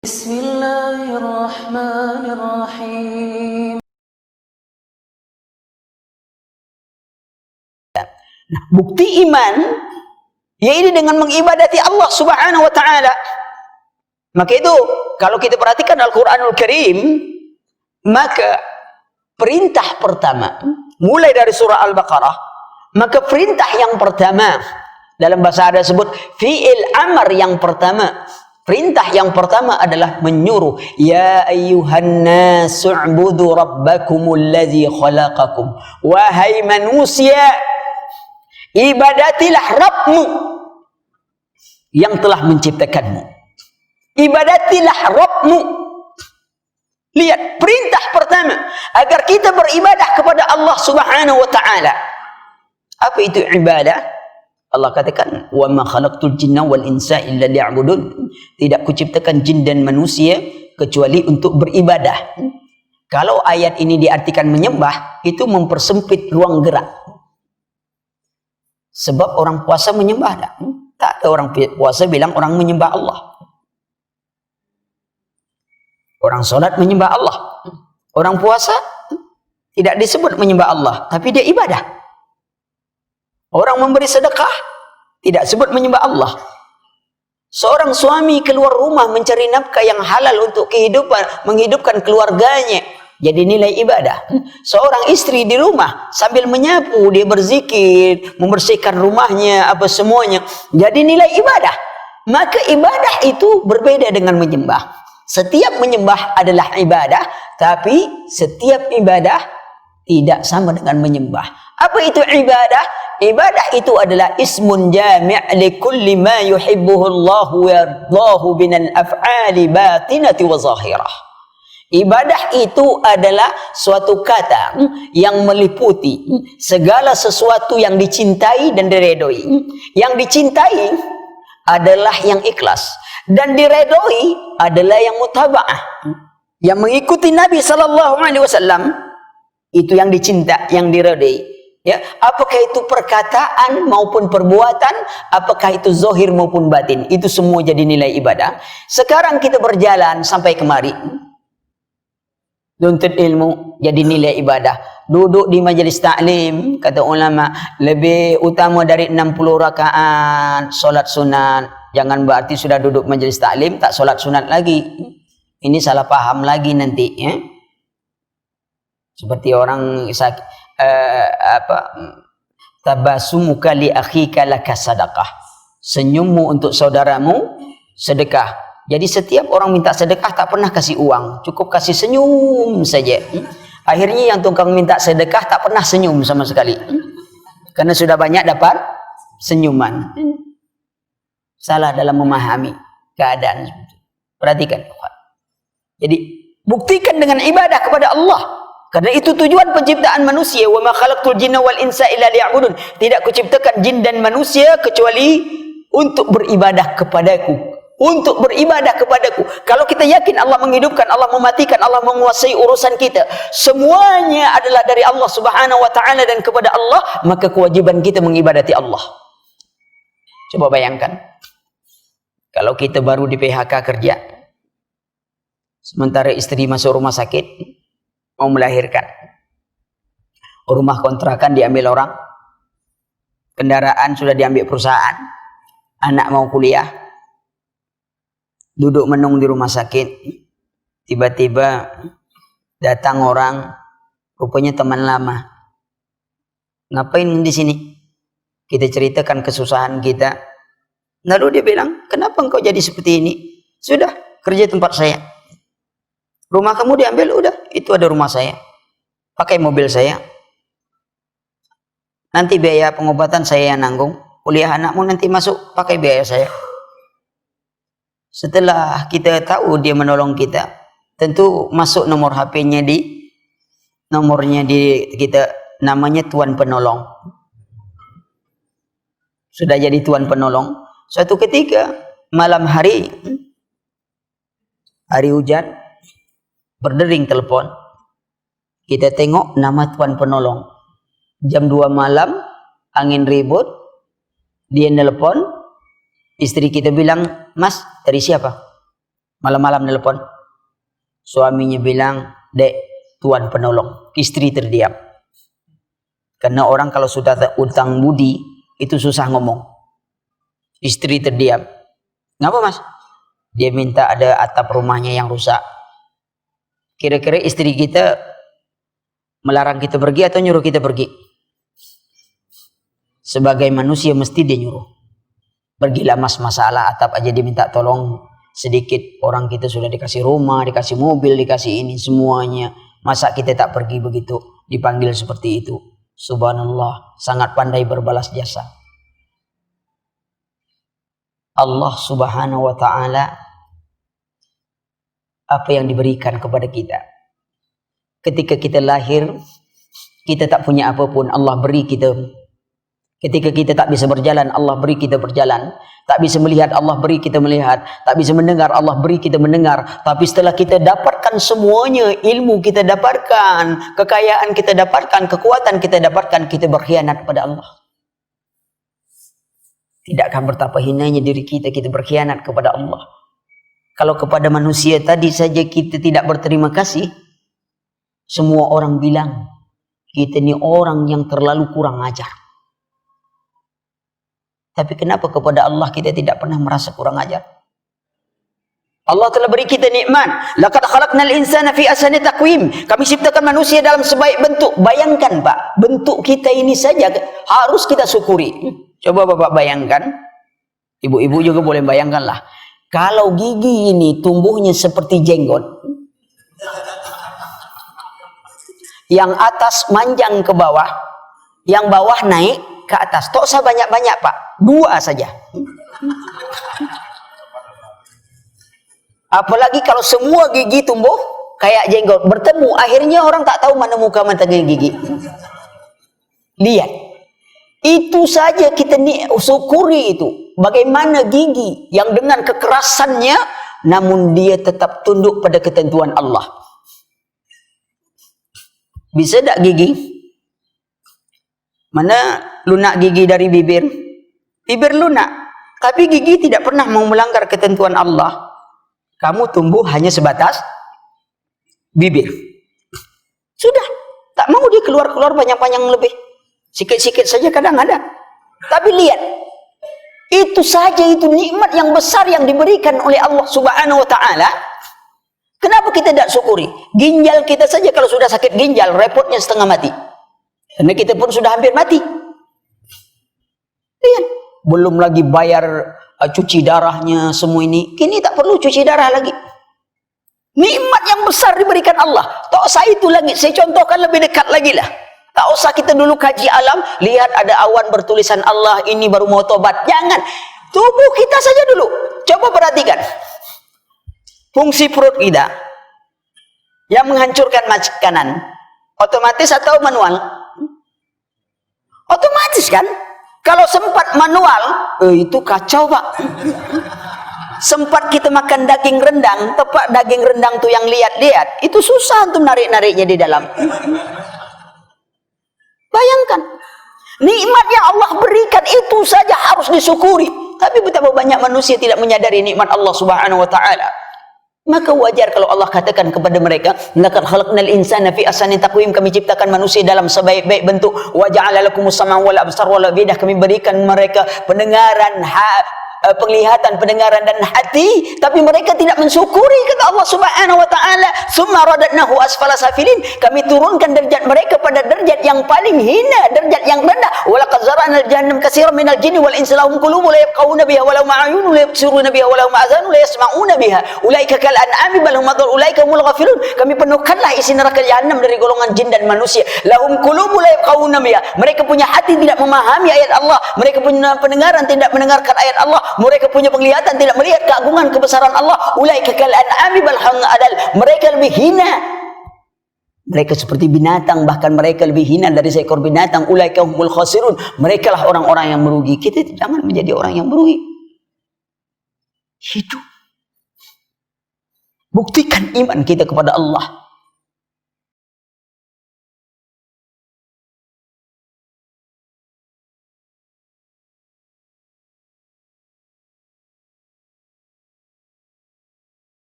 Bismillahirrahmanirrahim. Nah, bukti iman yaitu dengan mengibadati Allah Subhanahu wa taala. Maka itu kalau kita perhatikan Al-Qur'anul Karim, maka perintah pertama mulai dari surah Al-Baqarah, maka perintah yang pertama dalam bahasa Arab disebut fi'il amr yang pertama. Perintah yang pertama adalah menyuruh, ya ayyuhan nasu u'budu rabbakumul ladzi khalaqakum. Wahai manusia, ibadatilah Rabbmu yang telah menciptakanmu. Ibadatilah Rabbmu. Lihat, perintah pertama agar kita beribadah kepada Allah Subhanahu wa taala. Apa itu ibadah? Allah katakan, wa ma khalaqtul jinna wal insa illa liya'budun. Tidak kuciptakan jin dan manusia kecuali untuk beribadah. Kalau ayat ini diartikan menyembah, itu mempersempit ruang gerak. Sebab orang puasa menyembah tak ada orang puasa bilang orang menyembah Allah. Orang solat menyembah Allah. Orang puasa tidak disebut menyembah Allah, tapi dia ibadah. Orang memberi sedekah tidak sebut menyembah Allah. Seorang suami keluar rumah mencari nafkah yang halal untuk kehidupan, menghidupkan keluarganya, jadi nilai ibadah. Seorang istri di rumah sambil menyapu, dia berzikir, membersihkan rumahnya, apa semuanya, jadi nilai ibadah. Maka ibadah itu berbeda dengan menyembah. Setiap menyembah adalah ibadah, tapi setiap ibadah tidak sama dengan menyembah. Apa itu ibadah? Ibadah itu adalah ismun jami' li kulli ma yuhibbuhu Allah wa yardahu binal af'ali batinati wa zahirah. Ibadah itu adalah suatu kata yang meliputi segala sesuatu yang dicintai dan diredoi. Yang dicintai adalah yang ikhlas dan diredoi adalah yang mutaba'ah. Yang mengikuti Nabi sallallahu alaihi wasallam itu yang dicinta, yang diredoi. Ya, apakah itu perkataan maupun perbuatan, apakah itu zahir maupun batin, itu semua jadi nilai ibadah. Sekarang kita berjalan sampai kemari, nuntut ilmu jadi nilai ibadah. Duduk di majelis taklim, kata ulama, lebih utama dari 60 rakaat solat sunat. Jangan berarti sudah duduk majelis taklim tak solat sunat lagi. Ini salah paham lagi nanti, ya. Seperti orang sakit, tabasumuka li akhika laka sadaqah. Senyummu untuk saudaramu sedekah. Jadi setiap orang minta sedekah tak pernah kasih uang, cukup kasih senyum saja. Akhirnya yang tukang minta sedekah tak pernah senyum sama sekali, karena sudah banyak dapat senyuman. Salah dalam memahami keadaan. Perhatikan. Jadi buktikan dengan ibadah kepada Allah. Karena itu tujuan penciptaan manusia. Wa ma khalaqtul jinna wal insa illa liya'budun. Tidak kuciptakan jin dan manusia kecuali untuk beribadah kepadaku. Untuk beribadah kepadaku. Kalau kita yakin Allah menghidupkan, Allah mematikan, Allah menguasai urusan kita, semuanya adalah dari Allah Subhanahu wa taala dan kepada Allah, maka kewajiban kita mengibadati Allah. Coba bayangkan, kalau kita baru di PHK kerja, sementara istri masuk rumah sakit mau melahirkan, rumah kontrakan diambil orang, kendaraan sudah diambil perusahaan, anak mau kuliah, duduk menung di rumah sakit, tiba-tiba datang orang, rupanya teman lama. Ngapain di sini? Kita ceritakan kesusahan kita. Lalu dia bilang, kenapa engkau jadi seperti ini? Sudah, kerja tempat saya. Rumah kamu diambil, udah, itu ada rumah saya. Pakai mobil saya. Nanti biaya pengobatan saya yang nanggung. Kuliah anakmu nanti masuk, pakai biaya saya. Setelah kita tahu dia menolong kita, tentu masuk nomor HP-nya nomornya kita, namanya Tuan Penolong. Sudah jadi Tuan Penolong. Suatu ketika, malam hari hujan, berdering telepon, kita tengok nama Tuan Penolong. Jam 2 malam, angin ribut, dia nelpon, istri kita bilang, Mas, dari siapa? Malam-malam nelpon. Suaminya bilang, "Dek, Tuan penolong." Istri terdiam. Karena orang kalau sudah utang budi, itu susah ngomong. Istri terdiam. Ngapa mas? Dia minta ada atap rumahnya yang rusak. Kira-kira istri kita melarang kita pergi atau nyuruh kita pergi? Sebagai manusia mesti dia nyuruh. Pergilah mas, masalah atap aja dia minta tolong sedikit. Orang kita sudah dikasih rumah, dikasih mobil, dikasih ini semuanya. Masa kita tak pergi begitu? Dipanggil seperti itu. Subhanallah, sangat pandai berbalas jasa. Allah subhanahu wa ta'ala, apa yang diberikan kepada kita. Ketika kita lahir, kita tak punya apapun, Allah beri kita. Ketika kita tak bisa berjalan, Allah beri kita berjalan. Tak bisa melihat, Allah beri kita melihat. Tak bisa mendengar, Allah beri kita mendengar. Tapi setelah kita dapatkan semuanya, ilmu kita dapatkan, kekayaan kita dapatkan, kekuatan kita dapatkan, kita berkhianat kepada Allah. Tidakkah betapa hinanya diri kita berkhianat kepada Allah? Kalau kepada manusia tadi saja kita tidak berterima kasih, semua orang bilang, kita ini orang yang terlalu kurang ajar. Tapi kenapa kepada Allah kita tidak pernah merasa kurang ajar? Allah telah beri kita nikmat. Laqad khalaqnal insana fi ahsani taqwim. Kami ciptakan manusia dalam sebaik bentuk. Bayangkan Pak, bentuk kita ini saja harus kita syukuri. Coba Bapak bayangkan. Ibu-ibu juga boleh bayangkanlah. Kalau gigi ini tumbuhnya seperti jenggot. Yang atas manjang ke bawah, yang bawah naik ke atas. Tak usah banyak-banyak Pak. 2 saja. Apalagi kalau semua gigi tumbuh kayak jenggot bertemu, akhirnya orang tak tahu mana muka mana gigi. Lihat, itu saja kita syukuri itu. Bagaimana gigi yang dengan kekerasannya, namun dia tetap tunduk pada ketentuan Allah. Bisa tak gigi? Mana lunak gigi dari bibir? Bibir lunak, tapi gigi tidak pernah mau melanggar ketentuan Allah. Kamu tumbuh hanya sebatas bibir. Sudah, tak mau dia keluar-keluar banyak-banyak lebih. Sikit-sikit saja kadang ada. Tapi lihat, itu saja itu nikmat yang besar yang diberikan oleh Allah subhanahu wa ta'ala. Kenapa kita tidak syukuri? Ginjal kita saja kalau sudah sakit ginjal, repotnya setengah mati. Karena kita pun sudah hampir mati. Lihat. Belum lagi bayar cuci darahnya semua ini. Kini tak perlu cuci darah lagi. Nikmat yang besar diberikan Allah. Tak usah itu lagi. Saya contohkan lebih dekat lagi lah. Tak usah kita dulu kaji alam. Lihat ada awan bertulisan Allah. Ini baru mau tobat. Jangan. Tubuh kita saja dulu. Coba perhatikan. Fungsi perut kita. Yang menghancurkan makanan. Otomatis atau manual? Otomatis kan? Kalau sempat manual, itu kacau Pak. Sempat kita makan daging rendang, tepat daging rendang tuh yang lihat-lihat, itu susah untuk narik-nariknya di dalam. Bayangkan, nikmat yang Allah berikan itu saja harus disyukuri. Tapi betapa banyak manusia tidak menyadari nikmat Allah subhanahu wa ta'ala. Maka wajar kalau Allah katakan kepada mereka, laqad khalaqnal insana fi ahsani taqwim, kami ciptakan manusia dalam sebaik-baik bentuk, wa ja'ala lakumus sam'a wal absar wal afidah, kami berikan mereka pendengaran, penglihatan, pendengaran dan hati, tapi mereka tidak mensyukuri kata Allah subhanahu wa ta'ala. Summa radadnahu asfala safilin, kami turunkan derajat mereka pada derajat yang paling hina, derajat yang rendah. Walaqad zara'nal jahannam katsiran minal jinni wal insi lahum qulubun la yafqahuna biha wa lahum a'yunun la yubsiruna biha wa lahum a'zanun la yasma'una biha ulaika kal an'ami bal hum adall ulaika humul ghafilun. Kami penuhkanlah isi neraka jahannam dari golongan jin dan manusia. Lahum qulubun la yafqahuna biha, mereka punya hati tidak memahami ayat Allah, mereka punya pendengaran tidak mendengarkan ayat Allah, mereka punya penglihatan tidak melihat keagungan kebesaran Allah. Ulaika kal an'ami bal hum adall, mereka lebih hina, mereka seperti binatang, bahkan mereka lebih hina dari seekor binatang. Ulaika humul khasirun, mereka lah orang-orang yang merugi. Kita jangan menjadi orang yang merugi. Hidup, buktikan iman kita kepada Allah.